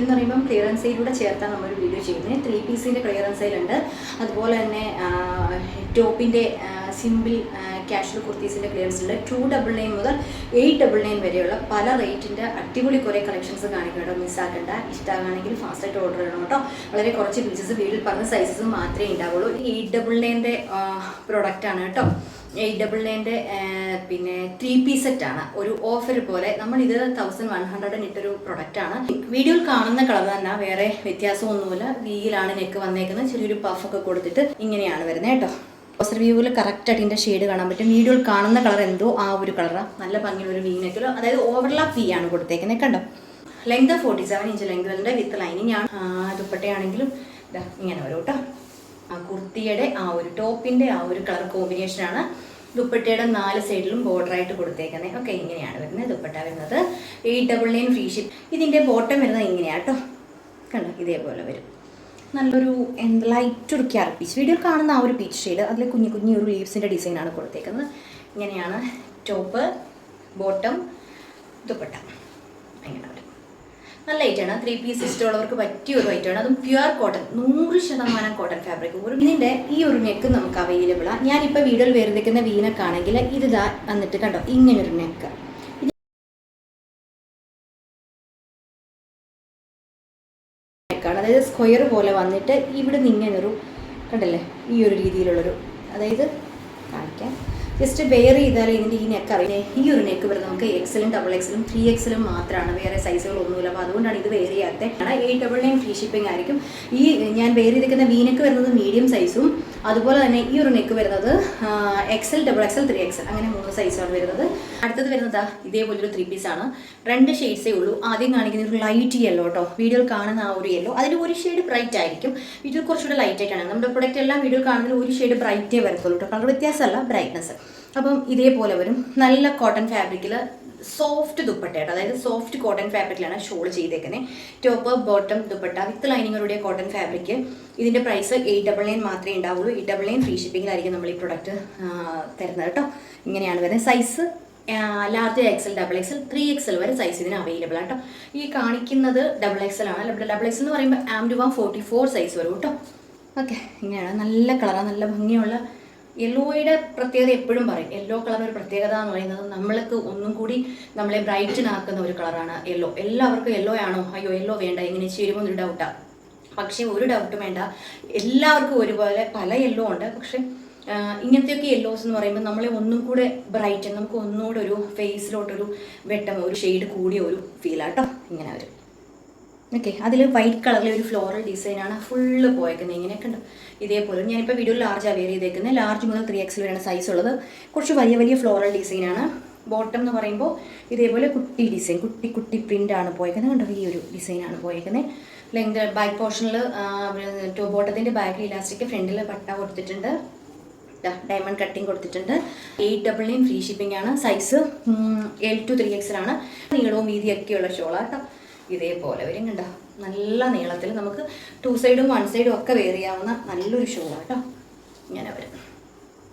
എന്ന് പറയുമ്പോൾ ക്ലിയറൻസ് സെയിലൂടെ ചേർത്താണ് നമ്മളൊരു വീഡിയോ ചെയ്യുന്നത്. 3 പീസിൻ്റെ ക്ലിയറൻസ് സെയിലുണ്ട്. അതുപോലെ തന്നെ ടോപ്പിൻ്റെ സിമ്പിൾ കാഷ്വൽ കുർത്തീസിൻ്റെ ക്ലിയറൻസ് ഉണ്ട്. 299 മുതൽ 899 വരെയുള്ള പല റേറ്റിൻ്റെ അടിപൊളി കുറേ കളക്ഷൻസ് കാണിക്കണം. മിസ്സാക്കണ്ട. ഇഷ്ടമാണെങ്കിൽ ഫാസ്റ്റായിട്ട് ഓർഡർ ചെയ്യണം കേട്ടോ. വളരെ കുറച്ച് പീസസ് വീട്ടിൽ പറഞ്ഞ സൈസസ് മാത്രമേ ഉണ്ടാവുള്ളൂ. 899ൻ്റെ പ്രൊഡക്റ്റാണ് കേട്ടോ. 899ൻ്റെ പിന്നെ 3 പീസ് സെറ്റാണ്. ഒരു ഓഫർ പോലെ നമ്മളിത് 1100 ഇട്ടൊരു പ്രൊഡക്റ്റാണ്. വീഡിയോയിൽ കാണുന്ന കളർ തന്നെ, വേറെ വ്യത്യാസമൊന്നുമില്ല. വീലാണ് നെക്ക് വന്നേക്കുന്നത്. ചെറിയൊരു പഫൊക്കെ കൊടുത്തിട്ട് ഇങ്ങനെയാണ് വരുന്നത് കേട്ടോ. പോസ്റ്റർ വ്യൂവിൽ കറക്റ്റായിട്ട് ഇതിൻ്റെ ഷെയ്ഡ് കാണാൻ പറ്റും. വീഡിയോയിൽ കാണുന്ന കളർ എന്തോ ആ ഒരു കളറാണ്. നല്ല ഭംഗിയുള്ള ഒരു വി നെക്കിലോ, അതായത് ഓവർലാപ്പ് വി ആണ് കൊടുത്തേക്കുന്നത് കണ്ടോ. ലെങ്ത് 47 ഇഞ്ച് ലെങ്ത് ഉണ്ട്. വിത്ത് ലൈനിങ് ആണ്. ദുപ്പട്ടയാണെങ്കിലും ഇങ്ങനെ വരും കേട്ടോ. കുർത്തിയുടെ ആ ഒരു ടോപ്പിൻ്റെ ആ ഒരു കളർ കോമ്പിനേഷനാണ്. ദുപ്പട്ടയുടെ 4 സൈഡിലും ബോർഡറായിട്ട് കൊടുത്തേക്കുന്നത്. ഓക്കെ, ഇങ്ങനെയാണ് വരുന്നത്. ദുപ്പട്ട വരുന്നത് 899 ഫ്രീ ഷിപ്പ്. ഇതിൻ്റെ ബോട്ടം വരുന്നത് ഇങ്ങനെയാണ് കേട്ടോ. കണ്ടോ, ഇതേപോലെ വരും. നല്ലൊരു ലൈറ്റ് ഒരു ക്യാരറ്റ് പീച്ച്. വീഡിയോ കാണുന്ന ആ ഒരു പീച്ച് ഷെയ്ഡ്, അതിൽ കുഞ്ഞു കുഞ്ഞു ഒരു ലീവ്സിൻ്റെ ഡിസൈനാണ് കൊടുത്തേക്കുന്നത്. ഇങ്ങനെയാണ് ടോപ്പ്, ബോട്ടം, ദുപ്പട്ട ഇങ്ങനെ വരും. നല്ല ഐറ്റാണ്. 3 പീസ് ഇഷ്ടമുള്ളവർക്ക് പറ്റിയ ഒരു ഐറ്റമാണ്. അതും പ്യുവർ കോട്ടൺ, 100% കോട്ടൺ ഫാബ്രിക്. ഇതിൻ്റെ ഈ ഒരു നെക്ക് നമുക്ക് അവൈലബിളാണ്. ഞാനിപ്പോൾ വീഡിയോയിൽ വേർതിരിക്കുന്ന വീനക്കാണെങ്കിൽ ഇത് വന്നിട്ട് കണ്ടോ ഇങ്ങനൊരു നെക്ക്. അതായത് സ്ക്വയർ പോലെ വന്നിട്ട് ഇവിടെ നിന്ന് ഇങ്ങനൊരു കണ്ടല്ലേ ഈ ഒരു രീതിയിലുള്ളൊരു, അതായത് കാണിക്കാം, ജസ്റ്റ് വെയർ ചെയ്താൽ ഇതിൻ്റെ ഈ നെക്ക് അറിയാം. ഈ ഒരു നെക്ക് വരുന്നത് നമുക്ക് എക്സലും ഡബിൾ എക്സലും 3XL മാത്രമാണ്. വേറെ സൈസുകളൊന്നുമില്ല. അപ്പോൾ അതുകൊണ്ടാണ് ഇത് വെയർ ചെയ്യാത്തത്. 899 ഫ്രീ ഷിപ്പിംഗ് ആയിരിക്കും. ഈ ഞാൻ വെയർ ചെയ്തിരിക്കുന്ന വി നെക്ക് വരുന്നത് മീഡിയം സൈസും, അതുപോലെ തന്നെ ഈ ഒരു നെക്ക് വരുന്നത് XL, XXL, 3XL അങ്ങനെ 3 സൈസാണ് വരുന്നത്. അടുത്തത് വരുന്നത് ഇതേപോലൊരു 3 പീസാണ്. 2 ഷെയ്ഡ്സേ ഉള്ളൂ. ആദ്യം കാണിക്കുന്ന ഒരു ലൈറ്റ് യെല്ലോ കേട്ടോ. വീഡിയോയിൽ കാണുന്ന ആ ഒരു യെല്ലോ, അതിൽ ഒരു ഷെയ്ഡ് ബ്രൈറ്റ് ആയിരിക്കും. വീഡിയോയിൽ കുറച്ചുകൂടെ ലൈറ്റ് ആയിട്ടാണ്. നമ്മുടെ പ്രൊഡക്റ്റ് എല്ലാം വീഡിയോയിൽ കാണുന്നതിൽ ഒരു ഷെയ്ഡ് ബ്രൈറ്റേ വരത്തുള്ളൂ കേട്ടോ. കളർ വ്യത്യാസമല്ല, ബ്രൈറ്റ്നസ്. അപ്പം ഇതേപോലെ വരും. നല്ല കോട്ടൺ ഫാബ്രിക്കിൽ സോഫ്റ്റ് ദുപ്പട്ടയായിട്ട്, അതായത് സോഫ്റ്റ് കോട്ടൺ ഫാബ്രിക്കിലാണ് ഷോൾ ചെയ്തേക്കുന്നത്. ടോപ്പ്, ബോട്ടം, ദുപ്പട്ട വിത്ത് ലൈനിങ്ങോടെ കോട്ടൺ ഫാബ്രിക്. ഇതിൻ്റെ പ്രൈസ് 899 മാത്രമേ ഉണ്ടാവുള്ളൂ. 899 ഫ്രീ ഷിപ്പിങ്ങിലായിരിക്കും നമ്മൾ ഈ പ്രൊഡക്റ്റ് തരുന്നത് കേട്ടോ. ഇങ്ങനെയാണ് വരുന്നത്. Size large XL, XXL, 3XL വരെ സൈസ് ഇതിന് അവൈലബിൾ ആണ് കേട്ടോ. ഈ കാണിക്കുന്നത് XXL ആണ്. XXL എന്ന് പറയുമ്പോൾ M1 44 സൈസ് വരും കേട്ടോ. ഓക്കെ, ഇങ്ങനെയാണ്. നല്ല കളറാണ്, നല്ല ഭംഗിയുള്ള യെല്ലോയുടെ പ്രത്യേകത എപ്പോഴും പറയും. യെല്ലോ കളർ ഒരു പ്രത്യേകത എന്ന് പറയുന്നത് നമ്മൾക്ക് ഒന്നും കൂടി നമ്മളെ ബ്രൈറ്റനാക്കുന്ന ഒരു കളറാണ് യെല്ലോ. എല്ലാവർക്കും യെല്ലോ ആണോ, അയ്യോ യെല്ലോ വേണ്ട, എങ്ങനെ ചേരുമ്പോൾ ഒരു ഡൗട്ടാണ്. പക്ഷേ ഒരു ഡൗട്ടും വേണ്ട, എല്ലാവർക്കും ഒരുപോലെ പല യെല്ലോ ഉണ്ട്. പക്ഷേ ഇങ്ങനത്തെയൊക്കെ യെല്ലോസ് എന്ന് പറയുമ്പോൾ നമ്മളെ ഒന്നും കൂടെ ബ്രൈറ്റ്, നമുക്ക് ഒന്നുകൂടെ ഒരു ഫേസിലോട്ടൊരു വെട്ടം, ഒരു ഷെയ്ഡ് കൂടിയ ഒരു ഫീലാട്ടോ. ഇങ്ങനെ വരും. ഓക്കെ, അതിൽ വൈറ്റ് കളറിലെ ഒരു ഫ്ലോറൽ ഡിസൈനാണ് ഫുള്ള് പോയേക്കുന്നത്. ഇങ്ങനെയൊക്കെ ഉണ്ട്. ഇതേപോലെ ഞാനിപ്പോൾ വീഡിയോയിൽ ലാർജ് അവെയർ ചെയ്തേക്കുന്നത്. ലാർജ് മുതൽ 3XL വരെയാണ് സൈസ് ഉള്ളത്. കുറച്ച് വലിയ വലിയ ഫ്ലോറൽ ഡിസൈനാണ്. ബോട്ടം എന്ന് പറയുമ്പോൾ ഇതേപോലെ കുട്ടി ഡിസൈൻ, കുട്ടി കുട്ടി പ്രിൻ്റാണ് പോയേക്കുന്നത്. കണ്ടോ, ഈ ഒരു ഡിസൈനാണ് പോയേക്കുന്നത്. ലെങ്ത് ബാക്ക് പോർഷനിൽ ബോട്ടത്തിൻ്റെ ബാക്കിൽ ഇലാസ്റ്റിക്, ഫ്രണ്ടിൽ പട്ട കൊടുത്തിട്ടുണ്ട്, ഡയമണ്ട് കട്ടിങ് കൊടുത്തിട്ടുണ്ട്. 899 ഫ്രീ ഷിപ്പിംഗ് ആണ്. സൈസ് L to 3XL ആണ്. നീളവും വീതിയൊക്കെയുള്ള ഷോളാണ് കേട്ടോ. ഇതേപോലെ വരും കണ്ടോ. നല്ല നീളത്തിൽ നമുക്ക് 2 സൈഡും 1 സൈഡും ഒക്കെ വെയർ ചെയ്യാവുന്ന നല്ലൊരു ഷോളാണ് കേട്ടോ. ഇങ്ങനെ വരും.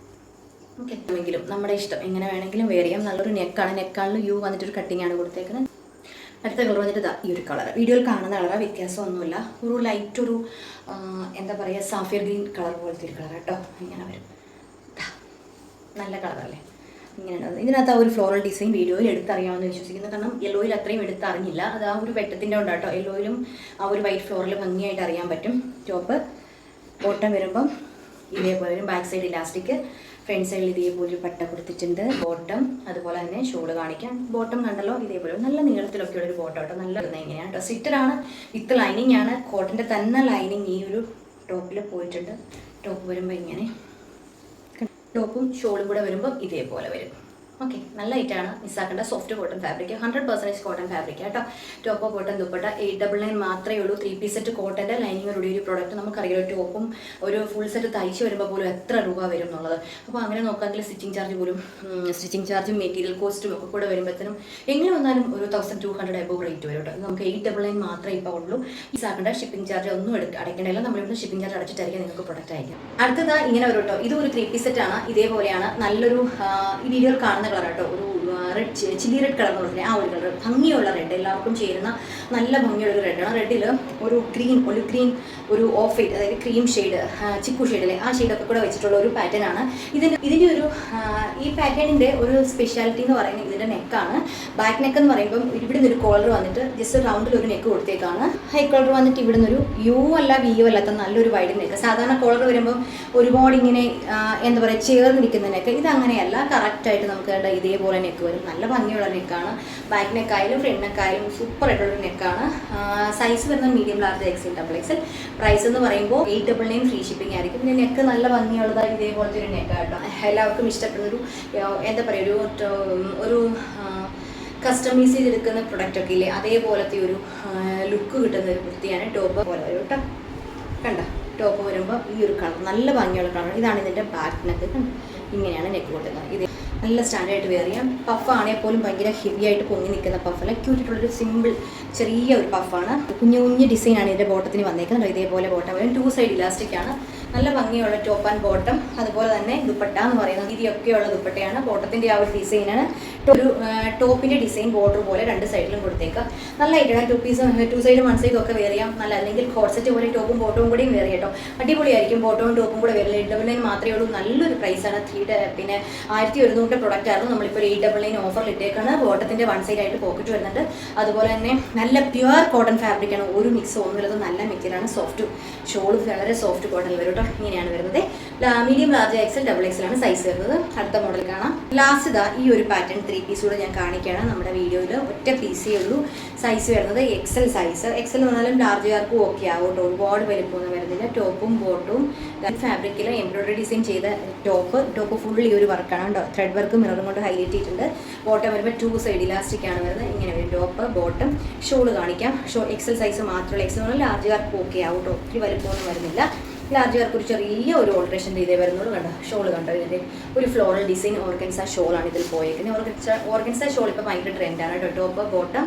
ഓക്കെ, എങ്കിലും നമ്മുടെ ഇഷ്ടം, എങ്ങനെ വേണമെങ്കിലും വെയർ ചെയ്യാം. നല്ലൊരു നെക്കാണ്. നെക്കാളിൽ യു വന്നിട്ടൊരു കട്ടിങ് ആണ് കൊടുത്തേക്കുന്നത്. അടുത്ത കളർ വന്നിട്ട് ഈ ഒരു കളർ. വീഡിയോയിൽ കാണുന്ന കളർ വ്യത്യാസമൊന്നുമില്ല. ഒരു ലൈറ്റ് ഒരു എന്താ പറയുക, സാഫിയർ ഗ്രീൻ കളർ പോലത്തെ ഒരു കളർ കേട്ടോ. ഇങ്ങനെ വരും. നല്ല കളറല്ലേ. ഇങ്ങനെയാണ്. ഇതിനകത്ത് ആ ഒരു ഫ്ലോറൽ ഡിസൈൻ വീഡിയോയിൽ എടുത്തറിയാമെന്ന് വിശ്വസിക്കുന്നു. കാരണം യെല്ലോയിൽ അത്രയും എടുത്തറിഞ്ഞില്ല. അത് ആ ഒരു വെട്ടത്തിൻ്റെ കൊണ്ടാണ് കേട്ടോ. യെല്ലോയിലും ആ ഒരു വൈറ്റ് ഫ്ലോറിൽ ഭംഗിയായിട്ട് അറിയാൻ പറ്റും. ടോപ്പ്, ബോട്ടം വരുമ്പം ഇതേപോലെ വരും. ബാക്ക് സൈഡ് ഇലാസ്റ്റിക്, ഫ്രണ്ട് സൈഡിൽ ഇതേപോലെ പട്ട കൊടുത്തിട്ടുണ്ട്. ബോട്ടം അതുപോലെ തന്നെ ഷോള് കാണിക്കാം. ബോട്ടം കണ്ടല്ലോ, ഇതേപോലെ നല്ല നീളത്തിലൊക്കെ ഉള്ളൊരു ബോട്ടം കേട്ടോ. നല്ല ഇങ്ങനെയാണ് കേട്ടോ. സിറ്ററാണ്, വിത്ത് ലൈനിങ് ആണ്. കോട്ടൻ്റെ തന്നെ ലൈനിങ് ഈ ഒരു ടോപ്പിൽ പോയിട്ടുണ്ട്. ടോപ്പ് വരുമ്പോൾ ഇങ്ങനെ, ടോപ്പും ഷോളും കൂടെ വരുമ്പോൾ ഇതേപോലെ വരും. ഓക്കെ, നല്ല ഐറ്റാണ്. മിസ്സാക്കേണ്ട. Soft cotton fabric, 100% cotton fabric കേട്ടോ. ടോപ്പ്, ബോട്ടം, ദുപ്പട്ട 899 മാത്രമേ ഉള്ളൂ. 3 പീസ് സെറ്റ് കോട്ടൻ്റെ ലൈനിങ്ങോടുകൂടി ഒരു പ്രോഡക്റ്റ് നമുക്കറിയാം. ടോപ്പും ഒരു ഫുൾ സെറ്റ് തയ്ച്ച് വരുമ്പോൾ പോലും എത്ര രൂപ വരും എന്നുള്ളത്. അപ്പോൾ അങ്ങനെ നോക്കുകയാണെങ്കിൽ സ്റ്റിച്ചിങ് ചാർജ് പോലും, സ്റ്റിച്ചിങ് ചാർജും മെറ്റീരിയൽ കോസ്റ്റും ഒക്കെ കൂടെ വരുമ്പോഴത്തേനും എങ്ങനെ വന്നാലും ഒരു 1200 എബോവ് റേറ്റ് വരും കേട്ടോ. നമുക്ക് 899 മാത്രമേ ഇപ്പോൾ ഉള്ളൂ. മിസ്സാക്കേണ്ട. ഷിപ്പിംഗ് ചാർജ് ഒന്നും അടയ്ക്കേണ്ടല്ല. നമ്മളിവിടെ ഷിപ്പിംഗ് ചാർജ് അടച്ചിട്ടായിരിക്കും നിങ്ങൾക്ക് പ്രൊഡക്റ്റ് അയക്കാം. അടുത്തത് ഇങ്ങനെ വരും കേട്ടോ. ഇത് ഒരു 3 പീസ് സെറ്റാണ്. ഇതേപോലെയാണ്. നല്ലൊരു ഈ വീഡിയോയിൽ കാണുന്ന കളർ കേട്ടോ. ഒരു റെഡ് ചില്ലി റെഡ് കളർ എന്ന് പറഞ്ഞാൽ ആ ഒരു കളർ, ഭംഗിയുള്ള റെഡ്, എല്ലാവർക്കും ചേരുന്ന നല്ല ഭംഗിയുള്ള ഒരു റെഡാണ്. റെഡിൽ ഒരു ഗ്രീൻ ഒരു ഓഫ് വൈറ്റ്, അതായത് ക്രീം ഷെയ്ഡ്, ചിക്കു ഷെയ്ഡിലെ ആ ഷെയ്ഡൊക്കെ കൂടെ വെച്ചിട്ടുള്ള ഒരു പാറ്റേൺ ആണ്. ഇതിൻ്റെ ഒരു ഈ പാറ്റേണിൻ്റെ ഒരു സ്പെഷ്യാലിറ്റി എന്ന് പറയുന്നത് ഇതിൻ്റെ നെക്കാണ്. ബാക്ക് നെക്ക് എന്ന് പറയുമ്പം ഇവിടെ നിന്നൊരു കോളർ വന്നിട്ട് ജസ്റ്റ് റൗണ്ടിൽ ഒരു നെക്ക് കൊടുത്തേക്കാണ്. ഹൈ കോളർ വന്നിട്ട് ഇവിടെ നിന്നൊരു യു അല്ല വി യു അല്ലാത്ത നല്ലൊരു വൈഡ് നെക്ക്. സാധാരണ കോളർ വരുമ്പം ഒരുപാട് ഇങ്ങനെ എന്താ പറയുക ചേർന്നിരിക്കുന്ന നെക്ക്, ഇതങ്ങനെയല്ല, കറക്റ്റായിട്ട് നമുക്ക് ഇതേപോലെ നെക്ക് വരും. നല്ല ഭംഗിയുള്ള നെക്കാണ്. ബാക്ക് നെക്കായാലും ഫ്രണ്ട് നെക്കായാലും സൂപ്പർ ആയിട്ടുള്ളൊരു നെക്കാണ്. സൈസ് വരുന്നത് medium, large, XL, double XL. Price എന്ന് പറയുമ്പോൾ 899 ഫ്രീ ഷിപ്പിംഗ് ആയിരിക്കും. പിന്നെ നെക്ക് നല്ല ഭംഗിയുള്ളതായി ഇതേപോലത്തെ ഒരു നെക്കാട്ടോ. എല്ലാവർക്കും ഇഷ്ടപ്പെടുന്നൊരു എന്താ പറയുക ഒരു കസ്റ്റമൈസ് ചെയ്തെടുക്കുന്ന പ്രൊഡക്റ്റൊക്കെ ഇല്ലേ, അതേപോലത്തെ ഒരു ലുക്ക് കിട്ടുന്ന ഒരു കുർത്തിയാണ്. ടോപ്പ് പോലെ വരും കേട്ടോ. കണ്ട ടോപ്പ് വരുമ്പോൾ ഈ ഒരു കളർ നല്ല ഭംഗിയുള്ള കളർ. ഇതാണ് ഇതിൻ്റെ ബാക്ക് നെക്ക്. ഇങ്ങനെയാണ് നെക്ക് കൊടുക്കുന്നത്. ഇത് നല്ല സ്റ്റാൻഡേർഡ് വെയർ ചെയ്യാം. പഫാണെങ്കിൽ പോലും ഭയങ്കര ഹെവി ആയിട്ട് പൊങ്ങി നിൽക്കുന്ന പഫല്ല, ക്യൂട്ടായിട്ടുള്ളൊരു സിമ്പിൾ ചെറിയ ഒരു പഫാണ്. കുഞ്ഞു ഡിസൈനാണ് ഇതിൻ്റെ ബോട്ടത്തിന് വന്നേക്കുന്നത്. ഇതേപോലെ ബോട്ടം വരും. 2 സൈഡ് ഇലാസ്റ്റിക് ആണ്. നല്ല ഭംഗിയുള്ള ടോപ്പ് ആൻഡ് ബോട്ടം. അതുപോലെ തന്നെ ദുപ്പട്ട എന്ന് പറയുന്നത് ഇതിയൊക്കെയുള്ള ദുപ്പട്ടയാണ്. ബോട്ടത്തിൻ്റെ ആ ഒരു ഡിസൈനാണ്. ഒരു ടോപ്പിൻ്റെ ഡിസൈൻ ബോർഡർ പോലെ 2 സൈഡിലും കൊടുത്തേക്കാം. നല്ല ഐറ്റാണ്. 2 സൈഡും 1 സൈഡും ഒക്കെ വെയർ ചെയ്യാം. നല്ല അല്ലെങ്കിൽ കോട്ട് സെറ്റ് പോലെ ടോപ്പും ബോട്ടവും കൂടിയും വെയർ ചെയ്യട്ടോ. അടിപൊളിയായിരിക്കും. ബോട്ടവും ടോപ്പും കൂടെ വെയർ 899 മാത്രമേ ഉള്ളൂ. നല്ലൊരു പ്രൈസാണ്. പിന്നെ 1100 പ്രൊഡക്റ്റ് ആയിരുന്നു. നമ്മളിപ്പോൾ 899 ഓഫറിൽ ഇട്ടേക്കാണ്. ബോട്ടത്തിൻ്റെ 1 സൈഡ് ആയിട്ട് പോക്കറ്റ് വരുന്നുണ്ട്. അതുപോലെ തന്നെ നല്ല പ്യുവർ കോട്ടൺ ഫാബ്രിക്കാണ്. ഒരു മിക്സ് ഒന്നുമില്ലാത്ത നല്ല മെറ്റീരിയലാണ്. സോഫ്റ്റ് ഷോൾ, വളരെ സോഫ്റ്റ് കോട്ടൺ വരും കേട്ടോ. ഇങ്ങനെയാണ് വരുന്നത്. Medium, large, XL, double XL ആണ് സൈസ് വരുന്നത്. അടുത്ത മോഡൽ കാണാം. ലാസ്റ്റ് ഇതാ ഈ ഒരു പാറ്റേൺ 3 പീസ് കൂടെ ഞാൻ കാണിക്കുകയാണ്. നമ്മുടെ വീഡിയോയിൽ ഒറ്റ പീസേ ഉള്ളൂ. സൈസ് വരുന്നത് എക്സൽ സൈസ്. എക്സൽ എന്ന് പറഞ്ഞാലും ലാർജുകാർക്കും ഓക്കെ ആവും കേട്ടോ. ഒരുപാട് വലിപ്പമൊന്നും വരുന്നില്ല. ടോപ്പും ബോട്ടും ഫാബ്രിക്കിൽ എംബ്രോയിഡറി ഡിസൈൻ ചെയ്ത ടോപ്പ് ഫുൾ ഈ ഒരു വർക്കാണ് കേട്ടോ. ത്രെഡ് വർക്ക് മിററും കൊണ്ട് ഹൈലൈറ്റ് ചെയ്തിട്ടുണ്ട്. ബോട്ടം വരുമ്പോൾ 2 സൈഡ് ഇലാസ്റ്റിക് ആണ് വരുന്നത്. ഇങ്ങനെ വരും ടോപ്പ് ബോട്ടം. ഷോൾ കാണിക്കാം. എക്സൽ സൈസ് മാത്രമുള്ള എക്സൽ എന്ന് പറഞ്ഞാൽ ലാർജുകാർക്ക് ഓക്കെ ആവും കേട്ടോ. ഒത്തിരി വലിപ്പമൊന്നും വരുന്നില്ല. ലാർജുകാർക്ക് ഒരു ചെറിയ ഒരു ഓൾട്രേഷൻ ചെയ്തേ വരുന്നുള്ളൂ. കണ്ടോ ഷോൾ കണ്ടോ. ഇതിൻ്റെ ഒരു ഫ്ലോറൽ ഡിസൈൻ ഓർഗൻസ ഷോളാണ് ഇതിൽ പോയേക്കുന്നത്. ഓർഗൻസ ഷോൾ ഇപ്പോൾ ഭയങ്കര ട്രെൻഡാണ് കേട്ടോ. ടോപ്പ് ബോട്ടം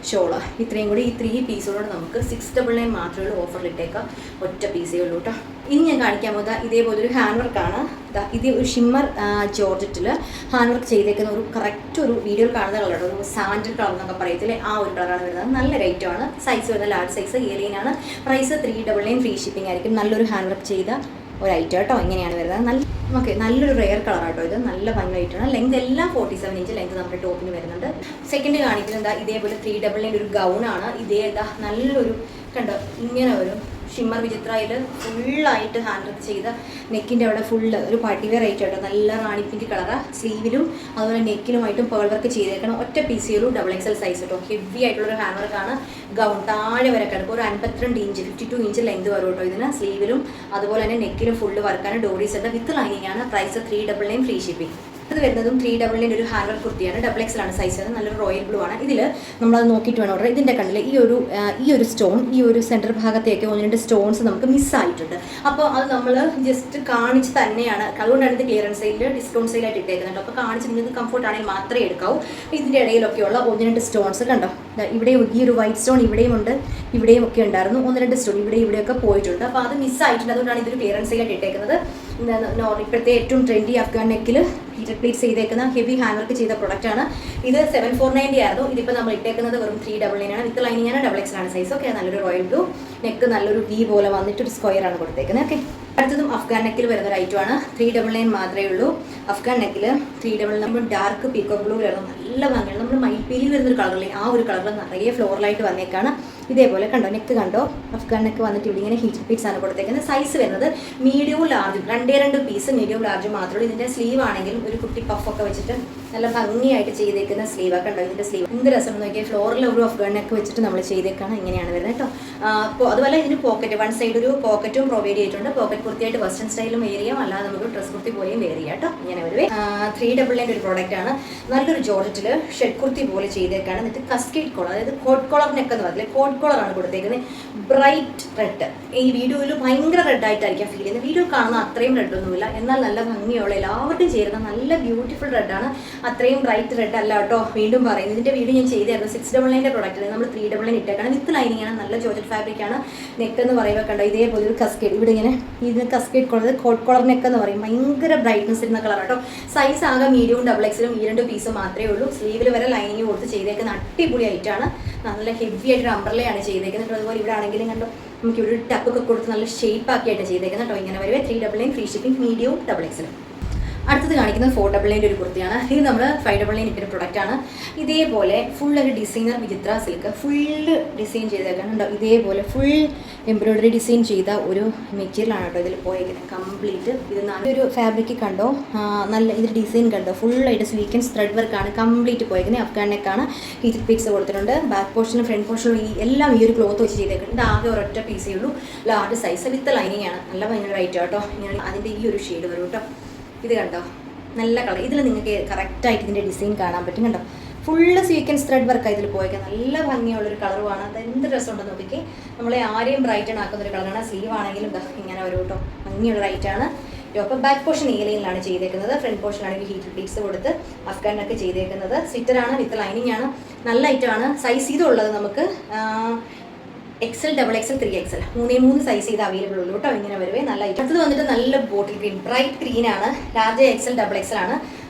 ഷോള് ഇത്രയും കൂടി ഈ 3 പീസോട് നമുക്ക് 699 മാത്രമേ ഉള്ളൂ. ഓഫറിൽ ഇട്ടേക്കാം. ഒറ്റ പീസേ ഉള്ളൂ കേട്ടോ. ഇനി ഞാൻ കാണിക്കാൻ പോകുന്നത് ഇതേപോലെ ഒരു ഹാൻഡ് വർക്കാണ്. ഇത് ഒരു ഷിമ്മർ ജോർജറ്റിൽ ഹാൻഡ് വർക്ക് ചെയ്തേക്കുന്ന ഒരു കറക്റ്റ് ഒരു വീഡിയോയിൽ കാണുന്ന കളർ, ഒരു സാൻഡൽ കളർ എന്നൊക്കെ പറയത്തില്ലേ, ആ ഒരു കളറാണ് വരുന്നത്. നല്ല റേറ്റുമാണ്. സൈസ് വരുന്നത് ലാർജ് സൈസ്, ഏലിയനാണ്. പ്രൈസ് 399 ഫ്രീ ഷിപ്പിംഗ് ആയിരിക്കും. നല്ലൊരു ഹാൻഡ് വർക്ക് ചെയ്ത ഒരു ഐറ്റം കേട്ടോ. ഇങ്ങനെയാണ് വരുന്നത്. നല്ലൊരു റെയർ കളറാട്ടോ. ഇത് നല്ല ഭംഗിയായിട്ടാണ്. ലെങ്ത് എല്ലാം 47 ഇഞ്ച് ലെങ്ത് നമ്മുടെ ടോപ്പിന് വരുന്നുണ്ട്. സെക്കൻഡ് കാണിക്കുന്നത് ഇതേപോലെ 399 ഒരു ഗൗണാണ്. നല്ലൊരു കണ്ടോ ഇങ്ങനെ വരും. ഷിമ്മർ വിചിത്രയിൽ ഫുള്ളായിട്ട് ഹാൻഡ് വർക്ക് ചെയ്ത നെക്കിൻ്റെ അവിടെ ഫുള്ള് ഒരു പാർട്ടി വെയർ ആയിട്ട് കേട്ടോ. നല്ല റാണി പിങ്ക് കളറ്. സ്ലീവിലും അതുപോലെ നെക്കിലുമായിട്ടും പേൾ വർക്ക് ചെയ്തേക്കണം. ഒറ്റ പീസിലും ഡബിൾ എക്സൽ സൈസ് കേട്ടോ. ഹെവി ആയിട്ടുള്ളൊരു ഹാൻഡ് വർക്കാണ്. ഗൗൺ താഴെ വരെ കിടക്കും. ഒരു 52 ഇഞ്ച് 52 ഇഞ്ച് ലെങ്ത് വരും കേട്ടോ ഇതിന്. സ്ലീവിലും അതുപോലെ തന്നെ നെക്കിലും ഫുള്ള് വർക്കാണ്. ഡോറീസ് ഉണ്ട്. വിത്ത് ലൈനിങ് ആണ്. Price 399 free shipping. ഇത് വരുന്നതും 399 ഒരു ഹാൻഡ് വർക്ക് കുർത്തിയാണ്. ഡബിൾ എക്സലാണ് സൈസ്. നല്ലൊരു റോയൽ ബ്ലൂ ആണ്. ഇതിൽ നമ്മളത് നോക്കിയിട്ട് വേണം ഓർഡർ. ഇതിൻ്റെ കണ്ടിൽ ഈ ഒരു സ്റ്റോൺ, ഈ ഒരു സെൻറ്റർ ഭാഗത്തേക്ക് 1-2 സ്റ്റോൺസ് നമുക്ക് മിസ്സായിട്ടുണ്ട്. അപ്പോൾ അത് നമ്മൾ ജസ്റ്റ് കാണിച്ച് തന്നെയാണ്. അതുകൊണ്ടാണ് ഇത് ക്ലിയറൻസ് സെയിലിൽ ഡിസ്കൗണ്ട് സെയിലായിട്ട് ഇട്ടേക്കുന്നുണ്ട്. അപ്പോൾ കാണിച്ച് നിങ്ങൾക്ക് കംഫർട്ട് ആണെങ്കിൽ മാത്രമേ എടുക്കാവൂ. ഇതിൻ്റെ ഇടയിലൊക്കെയുള്ള 1-2 സ്റ്റോൺസ് കണ്ടോ. ഇവിടെയും ഈ ഒരു വൈറ്റ് സ്റ്റോൺ ഇവിടെയും ഉണ്ട്, ഇവിടെയും ഒക്കെ ഉണ്ടായിരുന്നു. 1-2 സ്റ്റോൺ ഇവിടെയൊക്കെ പോയിട്ടുണ്ട്. അപ്പോൾ അത് മിസ്സായിട്ടുണ്ട്. അതുകൊണ്ടാണ് ഇതൊരു ക്ലിയറൻസ് സെയിലായിട്ട് ഇട്ടേക്കുന്നത്. ഇപ്പോഴത്തെ ഏറ്റവും ട്രെൻഡി അഫ്ഗാൻ നെക്കിൽ ഹീറ്റഡ് പ്ലേറ്റ് ചെയ്തേക്കുന്ന ഹെവി ഹാൻഡ് വർക്ക് ചെയ്ത പ്രൊഡക്റ്റാണ്. ഇത് 749 ആയിരുന്നു. ഇതിപ്പോൾ നമ്മൾ ഇട്ടേക്കുന്നത് വെറും 399 ആണ്. വിത്ത് ലൈനിങ് ആണ്. ഡബിൾ എക്സലാണ് സൈസ്. ഓക്കെ, നല്ലൊരു റോയൽ ബ്ലൂ നെക്ക്, നല്ലൊരു വി പോലെ വന്നിട്ട് ഒരു സ്ക്വയർ ആണ് കൊടുത്തേക്കുന്നത്. ഓക്കെ, അടുത്തതും അഫ്ഗാൻ നെക്കിൽ വരുന്ന ഒരു ഐറ്റമാണ്. 399 മാത്രമേ ഉള്ളൂ. അഫ്ഗാൻ നെക്കിൽ 399 ഡാർക്ക് പീക്കോ ബ്ലൂ വരുന്നത് നല്ല ഭംഗിയാണ്. നമ്മൾ മയിൽപ്പീലിൽ വരുന്നൊരു കളറില്ലേ, ആ ഒരു കളറിൽ നിറയെ ഫ്ലോറലായിട്ട് വന്നേക്കാണ്. ഇതേപോലെ കണ്ടോ നെക്ക് കണ്ടോ. അഫ്ഗാൻ നെക്ക് വന്നിട്ട് ഇവിടെ ഇങ്ങനെ ഹീറ്റഡ് പ്ലേറ്റ്സ് ആണ് കൊടുത്തേക്കുന്നത്. സൈസ് വരുന്നത് മീഡിയവും ലാർജും, 2 പീസ് മീഡിയവും ലാർജും മാത്രമേ. ഇതിൻ്റെ സ്ലീവ് ആണെങ്കിലും ഒരു കുട്ടി പഫൊക്കെ വെച്ചിട്ട് നല്ല ഭംഗിയായിട്ട് ചെയ്തേക്കുന്ന സ്ലീവാണ്. കണ്ടോ ഇതിൻ്റെ സ്ലീവ് എന്ത് രസം നോക്കിയാൽ. ഫ്ലോറിൽ ഒരു അഫ്ഗാൻ നെക്ക് വെച്ചിട്ട് നമ്മൾ ചെയ്തേക്കാണ്. ഇങ്ങനെയാണ് വരുന്നത് കേട്ടോ. അപ്പോൾ അതുപോലെ ഇതിന് പോക്കറ്റ് 1 സൈഡ് ഒരു പോക്കറ്റും പ്രൊവൈഡ് ചെയ്തിട്ടുണ്ട്. പോക്കറ്റ് കുർത്തിയായിട്ട് വെസ്റ്റേൺ സ്റ്റൈലും വെയർ ചെയ്യാം, അല്ലാതെ നമുക്ക് ഡ്രസ് കുർത്തി പോലെയും വെയർ ചെയ്യാം കേട്ടോ. ഇങ്ങനെ വരുവേ 399 ഒരു പ്രോഡക്റ്റ് ആണ്. നല്ലൊരു ജോർജറ്റിൽ ഷെഡ് കുർത്തി പോലെ ചെയ്തേക്കാണ്. എന്നിട്ട് കസ്കേറ്റ് കോളർ, അതായത് കോട്ട് കോളർ നെക്ക് എന്ന് പറഞ്ഞാൽ കോട്ട് കോട്ട് കോളറാണ് കൊടുത്തേക്കുന്നത്. Bright red. ഈ വീഡിയോയിൽ ഭയങ്കര റെഡായിട്ടായിരിക്കാം ഫീൽ ചെയ്യുന്നത്. വീഡിയോ കാണുന്ന അത്രയും റെഡൊന്നുമില്ല, എന്നാൽ നല്ല ഭംഗിയുള്ള എല്ലാവർക്കും ചേരുന്ന നല്ല ബ്യൂട്ടിഫുൾ റെഡാണ്. അത്രയും ബ്രൈറ്റ് റെഡ് അല്ല കേട്ടോ. വീണ്ടും പറയുന്നത്, ഇതിൻ്റെ വീഡിയോ ഞാൻ ചെയ്തായിരുന്നു. 699 പ്രൊഡക്റ്റ് നമ്മൾ 399 ഇട്ടേക്കാണ്. വിത്ത് ലൈനിങ് ആണ്, നല്ല ജോർജറ്റ് ഫാബ്രിക് ആണ്. നെക്ക് എന്ന് പറയുമ്പോൾ കണ്ടോ ഇതേപോലെ ഒരു കസ്കേഡ്, ഇവിടെ ഇങ്ങനെ ഇത് കസ്കേഡ് കൊള്ളത് കോട്ട് കോളർ നെക്ക് എന്ന് പറയും. ഭയങ്കര ബ്രൈറ്റ്നസ് ഇരുന്ന കളർ കേട്ടോ. സൈസ് ആകെ മീഡിയവും ഡബിൾ എക്സിലും ഈ 2 പീസ് മാത്രമേ ഉള്ളൂ. സ്ലീവിൽ വരെ ലൈനിങ് കൊടുത്ത് ചെയ്തേക്കുന്ന അടിപൊളി ആയിട്ടാണ്. നല്ല ഹെവി ആയിട്ട് അംബ്രലയാണ് ചെയ്തേക്കുന്നത്. അതുപോലെ ഇവിടെ ആണെങ്കിലും കണ്ടോ നമുക്ക് ഇവിടെ ടക്കൊക്കെ കൊടുത്ത് നല്ല ഷേപ്പ് ആക്കിയായിട്ട് ചെയ്തേക്കുന്നത് കേട്ടോ. ഇങ്ങനെ വരുവേ 399 ഫ്രീ ഷിപ്പിംഗ്, മീഡിയവും ഡബിൾ എക്സിലും. അടുത്തത് കാണിക്കുന്നത് 499 ഒരു കുർത്തിയാണ്. ഇത് നമ്മൾ 599 ഇട്ടൊരു പ്രൊഡക്റ്റാണ്. ഇതേപോലെ ഫുൾ ഒരു ഡിസൈനർ വിചിത്ര സിൽക്ക് ഫുള്ള് ഡിസൈൻ ചെയ്തേക്കാനുണ്ടോ. ഇതേപോലെ ഫുൾ എംബ്രോയ്ഡറി ഡിസൈൻ ചെയ്ത ഒരു മെറ്റീരിയലാണ് കേട്ടോ ഇതിൽ പോയേക്കുന്നത് കംപ്ലീറ്റ്. ഇത് നല്ലൊരു ഫാബ്രിക് കണ്ടോ, നല്ല ഇത് ഡിസൈൻ കണ്ടോ, ഫുള്ളായിട്ട് സ്വീക്കൻസ് ത്രെഡ് വർക്കാണ് കംപ്ലീറ്റ് പോയേക്കുന്നത്. അഫ്ഗാൻ നെക്കാണ്, ഹീറ്റ് പിക്സ് കൊടുത്തിട്ടുണ്ട്. ബാക്ക് പോർഷനും ഫ്രണ്ട് പോർഷനും എല്ലാം ഈ ഒരു ക്ലോത്ത് വെച്ച് ചെയ്തേക്കുന്നുണ്ട്. ആകെ ഒരൊറ്റ പീസേ ഉള്ളൂ, ലാർജ് സൈസ് വിത്ത് ലൈനിങ് ആണ്. നല്ല ഭയങ്കര റൈറ്റ് കേട്ടോ. ഇങ്ങനെ അതിൻ്റെ ഈ ഒരു ഷെയ്ഡ് വരും കേട്ടോ. ഇത് കണ്ടോ നല്ല കളർ. ഇതിൽ നിങ്ങൾക്ക് കറക്റ്റായിട്ട് ഇതിൻ്റെ ഡിസൈൻ കാണാൻ പറ്റും കണ്ടോ. ഫുള്ള് സ്വീക്കൻസ് ത്രെഡ് വർക്കാണ് ഇതിൽ പോയേക്കുക. നല്ല ഭംഗിയുള്ളൊരു കളറുമാണ്. അത് എന്ത് രസമുണ്ടെന്ന് നോക്കിക്കേ. നമ്മളെ ആരെയും ബ്രൈറ്റൺ ആക്കുന്നൊരു കളറാണ്. സ്ലീവ് ആണെങ്കിലും ഇങ്ങനെ വരും കേട്ടോ. ഭംഗിയുള്ള റൈറ്റാണ്. അപ്പോൾ ബാക്ക് പോർഷൻ ഏലയിലാണ് ചെയ്തേക്കുന്നത്. ഫ്രണ്ട് പോർഷൻ ആണെങ്കിൽ ഹീറ്റ് പ്ലീറ്റ്സ് കൊടുത്ത് അഫ്ഗാനൊക്കെ ചെയ്തേക്കുന്നത്. സ്വിറ്ററാണ്, വിത്ത് ലൈനിങ് ആണ്. നല്ല ഐറ്റമാണ്. സൈസ് ഇതുള്ളത് നമുക്ക് XL, XXL, 3XL 3 സൈസ് ഇത് അവൈലബിൾ ഉള്ളൂ കേട്ടോ. ഇങ്ങനെ വരുവേ നല്ല ഐറ്റം. അടുത്തത് വന്നിട്ട് നല്ല ബോട്ടിൽ ഗ്രീൻ, ബ്രൈറ്റ് ഗ്രീൻ ആണ്. ലാർജ് XL, XXL ആണ്.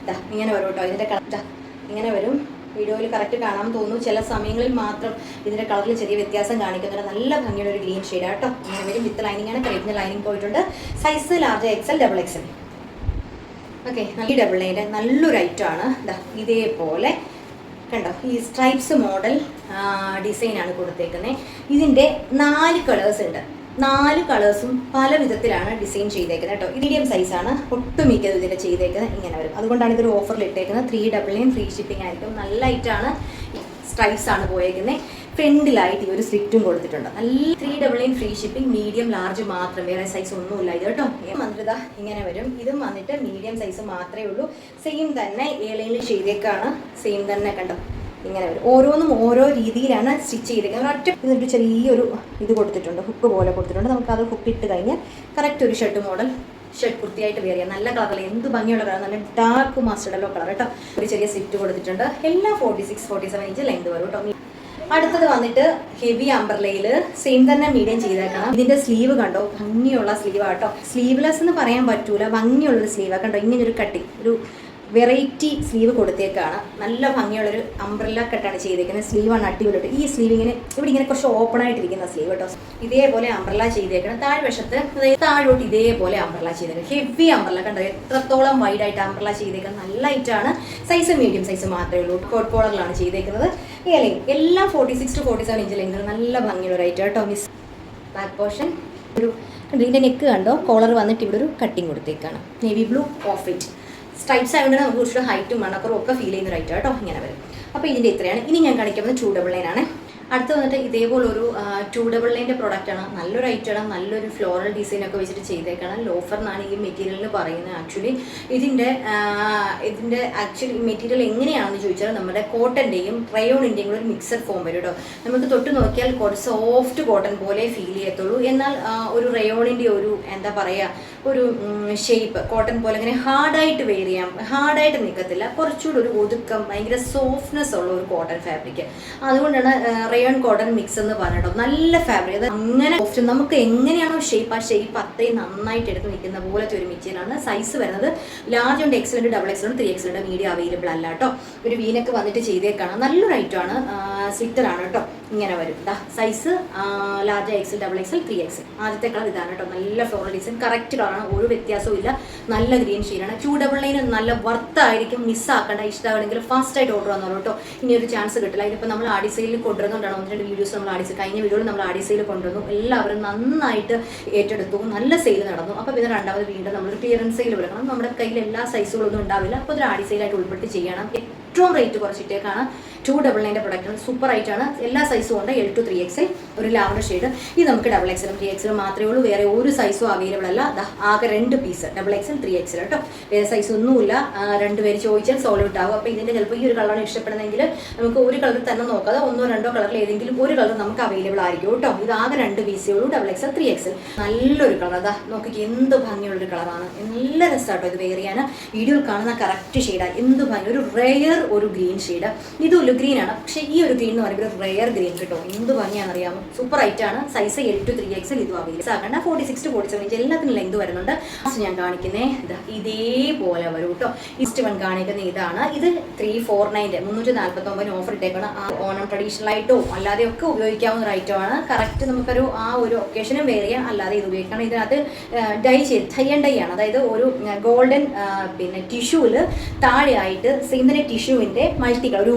ഇങ്ങനെ വരും കേട്ടോ. ഇതിൻ്റെ കളർ ഇങ്ങനെ വരും. വീഡിയോയിൽ കറക്റ്റ് കാണാൻ തോന്നുന്നു, ചില സമയങ്ങളിൽ മാത്രം ഇതിൻ്റെ കളറിൽ ചെറിയ വ്യത്യാസം കാണിക്കുന്നുണ്ട്. നല്ല ഭംഗിയുള്ള ഒരു ഗ്രീൻ ഷെയ്ഡ് കേട്ടോ. ഇങ്ങനെ വരും. വിത്ത് ലൈനിങ് ആണ്. ക്രേപ്പിൻ്റെ ലൈനിങ് പോയിട്ടുണ്ട്. Size large XL, XXL. Okay, ഈ ഡബിൾ നൈൻ്റെ നല്ലൊരു ഐറ്റമാണ്. ഇതേപോലെ കണ്ടോ ഈ സ്ട്രൈപ്സ് മോഡൽ ഡിസൈനാണ് കൊടുത്തേക്കുന്നത്. ഇതിൻ്റെ 4 കളേഴ്സ് ഉണ്ട്. 4 കളേഴ്സും പല വിധത്തിലാണ് ഡിസൈൻ ചെയ്തേക്കുന്നത് കേട്ടോ. മീഡിയം സൈസാണ് ഒട്ടുമിക്കത് ഇതിൻ്റെ ചെയ്തേക്കുന്നത്. ഇങ്ങനെ വരും. അതുകൊണ്ടാണ് ഇതൊരു ഓഫറിൽ ഇട്ടേക്കുന്നത്. 399 ഫ്രീ ഷിപ്പിംഗ് ആയിരിക്കും. നല്ല ഐറ്റാണ്. സ്ട്രൈപ്സ് ആണ് പോയേക്കുന്നത്. ഫ്രണ്ടിലായിട്ട് ഈ ഒരു സ്ലിറ്റും കൊടുത്തിട്ടുണ്ട്. നല്ല 399 ഫ്രീ ഷിപ്പിംഗ്, മീഡിയം ലാർജ് മാത്രം, വേറെ സൈസ് ഒന്നുമില്ല ഇത് കേട്ടോ. വന്നിട്ട് ഇങ്ങനെ വരും. ഇതും വന്നിട്ട് മീഡിയം സൈസ് മാത്രമേ ഉള്ളൂ. സെയിം തന്നെ ഏലയിൽ ചെയ്തേക്കാണ്. സെയിം തന്നെ കണ്ടോ ഇങ്ങനെ വരും. ഓരോന്നും ഓരോ രീതിയിലാണ് സ്റ്റിച്ച് ചെയ്തേക്കുന്നത്. ഒറ്റ ഇതിൻ്റെ ചെറിയൊരു ഇത് കൊടുത്തിട്ടുണ്ട്, ഹുക്ക് പോലെ കൊടുത്തിട്ടുണ്ട്. നമുക്കത് ഹുക്ക് ഇട്ട് കഴിഞ്ഞാൽ കറക്റ്റ് ഒരു ഷർട്ട് മോഡൽ ഷർട്ട് കുർത്തിയായിട്ട് വെയർ ചെയ്യാം. നല്ല കളറിൽ എന്ത് ഭംഗിയുള്ള കളർ, നല്ല ഡാർക്ക് മസ്റ്റർഡ് യെല്ലോ കളർ കേട്ടോ. ഒരു ചെറിയ സ്ലിറ്റ് കൊടുത്തിട്ടുണ്ട്. എല്ലാം 46-47 ഇഞ്ച് ലെങ്ത് വരും കേട്ടോ. അടുത്തത് വന്നിട്ട് ഹെവി അംബ്രലയിൽ സെയിം തന്നെ മീഡിയം ചെയ്തേക്കണം. ഇതിന്റെ സ്ലീവ് കണ്ടോ, ഭംഗിയുള്ള സ്ലീവാണ് കേട്ടോ. സ്ലീവ്ലെസ് എന്ന് പറയാൻ പറ്റൂല, ഭംഗിയുള്ളൊരു സ്ലീവാണ് കണ്ടോ. ഇങ്ങനൊരു കട്ടിങ്, ഒരു വെറൈറ്റി സ്ലീവ് കൊടുത്തേക്കാണ്. നല്ല ഭംഗിയുള്ളൊരു അംബ്രല്ല കട്ടാണ് ചെയ്തേക്കുന്നത്. സ്ലീവാണ് അടിപൊളിയായിട്ട്. ഈ സ്ലീവ് ഇങ്ങനെ ഇവിടെ ഇങ്ങനെ കുറച്ച് ഓപ്പൺ ആയിട്ടിരിക്കുന്ന സ്ലീവ് കേട്ടോ. ഇതേപോലെ അംബ്രല്ല ചെയ്തേക്കണം. താഴ്വശത്ത് താഴോട്ട് ഇതേപോലെ അംബ്രല്ല ചെയ്തേക്കണം. ഹെവി അംബ്രല്ല കണ്ടോ, എത്രത്തോളം വൈഡായിട്ട് അംബ്രല്ല ചെയ്തേക്കുന്നത്. നല്ല ഐറ്റാണ്. സൈസ് മീഡിയം സൈസ് മാത്രമേ ഉള്ളൂ. കോട്ട് കോളറിലാണ് ചെയ്തേക്കുന്നത്. എല്ലാം 46-47 ഇഞ്ച് ലെങ്ത്. നല്ല ഭംഗിയുള്ള ഒരു ഐറ്റം കേട്ടോ. മിസ് ബാക്ക് പോർഷൻ ഒരു ഇതിൻ്റെ നെക്ക് കണ്ടോ, കോളർ വന്നിട്ട് ഇവിടെ ഒരു കട്ടിങ് കൊടുത്തേക്കാണ്. Navy blue off white stripes ആയതുകൊണ്ട് നമുക്ക് കുറച്ച് ഹൈറ്റും മണക്കറും ഒക്കെ ഫീൽ ചെയ്യുന്ന റൈറ്റ് കേട്ടോ. ഇങ്ങനെ വരും. അപ്പോൾ ഇതിൻ്റെ ഇത്രയാണ്. ഇനി ഞാൻ കാണിക്കുന്നത് 299 ആണ്. അടുത്ത് വന്നിട്ട് ഇതേപോലെ ഒരു 299 പ്രോഡക്റ്റാണ്. നല്ലൊരു ഐറ്റമാണ്. നല്ലൊരു ഫ്ലോറൽ ഡിസൈനൊക്കെ വെച്ചിട്ട് ചെയ്തേക്കാണ്. ലോഫർ എന്നാണ് ഈ മെറ്റീരിയലിന് പറയുന്നത്. ആക്ച്വലി ഇതിൻ്റെ ആക്ച്വലി മെറ്റീരിയൽ എങ്ങനെയാണെന്ന് ചോദിച്ചാൽ നമ്മുടെ കോട്ടൻ്റെയും റയോണിൻ്റെയും കൂടെ ഒരു മിക്സഡ് ഫോം വരും കേട്ടോ. നമുക്ക് തൊട്ട് നോക്കിയാൽ കുറച്ച് സോഫ്റ്റ് കോട്ടൺ പോലെ ഫീൽ ചെയ്യത്തുള്ളൂ. എന്നാൽ ഒരു റയോണിൻ്റെ ഒരു എന്താ പറയുക, ഒരു ഷേപ്പ് കോട്ടൺ പോലെ ഇങ്ങനെ ഹാർഡായിട്ട് വെയർ ചെയ്യാം. ഹാർഡായിട്ട് നിൽക്കത്തില്ല, കുറച്ചുകൂടി ഒരു ഒതുക്കം, ഭയങ്കര സോഫ്റ്റ്നെസ് ഉള്ള ഒരു കോട്ടൺ ഫാബ്രിക്. അതുകൊണ്ടാണ് റയോൺ കോട്ടൺ മിക്സ് എന്ന് പറഞ്ഞിട്ടോ. നല്ല ഫാബ്രിക്, അത് അങ്ങനെ സോഫ്റ്റ്, നമുക്ക് എങ്ങനെയാണോ ഷേപ്പ്, ആ ഷേപ്പ് അത്രയും നന്നായിട്ട് എടുത്ത് നിൽക്കുന്ന പോലത്തെ ഒരു മെറ്റീരിയലാണ്. സൈസ് വരുന്നത് ലാർജ് ഉണ്ട്, XL ഉണ്ട്, XXL ഉണ്ട്, 3XL ഉണ്ട്, മീഡിയം അവൈലബിൾ അല്ല കേട്ടോ. ഒരു വീനൊക്കെ വന്നിട്ട് ചെയ്തേക്കാണ്. നല്ലൊരു ഐറ്റമാണ്. സ്ലിറ്ററാണ് കേട്ടോ. ഇങ്ങനെ വരും. Size large XL, XXL, 3XL. ആദ്യത്തെ കളർ ഇതാണ് കേട്ടോ. നല്ല ഫ്ലോറൽ ഡിസൈൻ, കറക്റ്റ് കളറാണ്, ഒരു വ്യത്യാസവും ഇല്ല. നല്ല ഗ്രീൻ ഷെയ്ഡാണ്. 299 നല്ല വർത്തായിരിക്കും. മിസ്സാക്കേണ്ട. ഇഷ്ടമാണെങ്കിൽ ഫാസ്റ്റായിട്ട് ഓർഡർ വന്നോളൂ കേട്ടോ. ഇനി ഒരു ചാൻസ് കിട്ടില്ല. ഇതിപ്പോൾ നമ്മൾ ആഡിസൈലിൽ കൊണ്ടുവരുന്നതുകൊണ്ടാണ് 1-2 വീഡിയോസ് നമ്മൾ കഴിഞ്ഞ വീഡിയോയിൽ നമ്മൾ ആഡിസൈൽ കൊണ്ടുവന്നു. എല്ലാവരും നന്നായിട്ട് ഏറ്റെടുത്തു. നല്ല സെയിൽ നടന്നു. അപ്പോൾ പിന്നെ രണ്ടാമത് വീണ്ടും നമ്മൾ ക്ലിയറൻസ് സെയിൽ വിളിക്കണം. നമ്മുടെ കയ്യിൽ എല്ലാ സൈസുകളൊന്നും ഉണ്ടാവില്ല. അപ്പോൾ ഒരു ആഡിസൈലായിട്ട് ഉൾപ്പെട്ട് ചെയ്യണം. ഏറ്റവും റേറ്റ് കുറച്ചിട്ടേക്കാണ് 299 പ്രൊഡക്റ്റാണ്. സൂപ്പർ ആയിട്ടാണ്. എല്ലാ സൈസും ഉണ്ട്. L to 3XL ഒരു ലാവൻഡർ ഷെയ്ഡ്. ഇത് നമുക്ക് XXL 3XL മാത്രമേ ഉള്ളൂ. വേറെ ഒരു സൈസും അവൈലബിൾ അല്ല. ആകെ 2 പീസ് XXL 3XL കേട്ടോ. വേറെ സൈസ് ഒന്നുമില്ല. 2 പേര് ചോദിച്ചാൽ സോൾഡ് ഔട്ട് ആകും. അപ്പോൾ ഇതിൻ്റെ ചിലപ്പോൾ ഈ ഒരു കളറാണ് ഇഷ്ടപ്പെടുന്നതെങ്കിൽ നമുക്ക് ഒരു കളർ തന്നെ നോക്കാതെ 1-2 കളറിൽ ഏതെങ്കിലും ഒരു കളർ നമുക്ക് അവൈലബിൾ ആയിരിക്കും കേട്ടോ. ഇത് ആകെ 2 പീസേ ഉള്ളൂ. XXL 3XL നല്ലൊരു കളർ. അതാ നോക്കിക്ക് എന്ത് ഭംഗിയുള്ളൊരു കളറാണ്. നല്ല രസമാട്ടോ ഇത് വെയർ ചെയ്യാൻ. വീഡിയോയിൽ കാണുന്ന കറക്റ്റ് ഷെയ്ഡാണ്. എന്ത് ഭംഗി. ഒരു റെയർ ഒരു ഗ്രീൻ ഷെയ്ഡ്. ഇതും ഗ്രീൻ ആണ്. പക്ഷേ ഈ ഒരു ഗ്രീൻ എന്ന് പറയുമ്പോൾ ഒരു റെയർ ഗ്രീൻ കേട്ടോ. എന്ത് ഭംഗിയാണെന്നറിയാമോ. സൂപ്പർ ആയിട്ടാണ്. സൈസ് L to 3XL ഇതും അവൈലബിൾ ആക്കണ്ട. 46 to 47 ഇഞ്ച് എല്ലാത്തിനും ലെങ്ത് വരുന്നുണ്ട്. ഞാൻ കാണിക്കുന്നത് ഇതേപോലെ വരും കേട്ടോ. ഇസ്റ്റ് വൺ കാണിക്കുന്ന ഇതാണ്. ഇത് 349 349 ഓഫർ ഇട്ടേക്കാണ്. ഓണം ട്രഡീഷണൽ ആയിട്ടോ അല്ലാതെ ഒക്കെ ഉപയോഗിക്കാവുന്ന ഒരു ഐറ്റമാണ്. കറക്റ്റ് നമുക്കൊരു ആ ഒരു ഒക്കേഷനും വെയർ ചെയ്യാം. അല്ലാതെ ഇത് ഉപയോഗിക്കണം. ഇതിനകത്ത് ഡൈ ചെയ്ത് ഡൈ ആണ്. അതായത് ഒരു ഗോൾഡൻ പിന്നെ ടിഷ്യൂവിൽ താഴെയായിട്ട് സെയിം തന്നെ ടിഷ്യൂവിൻ്റെ മൾട്ടി കളർ ഒരു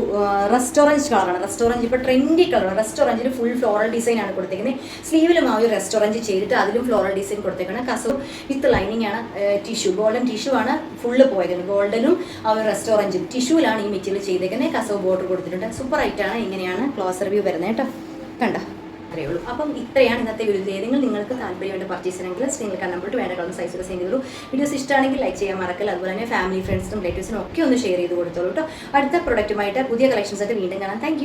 റെസ്റ്റോറൻറ്റ് കളറാണ്. റെസ്റ്റോറൻറ്റ് ഇപ്പോൾ ട്രെൻഡി കളറാണ്. റെസ്റ്റോറൻറ്റിൽ ഫുൾ ഫ്ലോറൽ ഡിസൈൻ ആണ് കൊടുത്തേക്കുന്നത്. സ്ലീവിലും ആ ഒരു റെസ്റ്റോറൻറ്റ് ചെയ്തിട്ട് അതിലും ഫ്ലോറൽ ഡിസൈൻ കൊടുത്തേക്കാണ്. കസവ് വിത്ത് ലൈനിങ് ആണ്. ടിഷ്യൂ ഗോൾഡൻ ടിഷ്യൂ ആണ് ഫുള്ള് പോയേക്കുന്നത്. ഗോൾഡനും ആ ഒരു റെസ്റ്റോറൻറ്റും ടിഷ്യൂവിലാണ് ഈ മെറ്റീരിയൽ ചെയ്തേക്കുന്നത്. കസവ് ബോർഡർ കൊടുത്തിട്ടുണ്ട്. സൂപ്പർ ആയിട്ടാണ്. ഇങ്ങനെയാണ് ക്ലോസ് റിവ്യൂ വരുന്നത് കേട്ടോ. കണ്ടോ അത്രയേ ഉള്ളൂ. അപ്പം ഇത്രയാണ് ഇന്നത്തെ വീഡിയോ. ഏതെങ്കിലും നിങ്ങൾക്ക് താല്പര്യമായിട്ട് പർച്ചേസ് ചെയ്യണമെങ്കിൽ സ്ക്രീനിൽ കണ്ടപ്പോൾ വേണ്ട കളർ സൈസൊക്കെ സെൻഡ് ചെയ്തോളൂ. വീഡിയോസ് ഇഷ്ടമാണെങ്കിൽ ലൈക്ക് ചെയ്യാൻ മറക്കല്ല. അതുപോലെ തന്നെ ഫാമിലി ഫ്രണ്ട്സിനും റിലേറ്റീവ്സിനും ഒക്കെ ഒന്ന് ഷെയർ ചെയ്ത് കൊടുത്തോളൂ കേട്ടോ. അടുത്ത പ്രൊഡക്റ്റുമായിട്ട് പുതിയ കളക്ഷൻസ് ആയിട്ട് വീണ്ടും കാണാം. താങ്ക്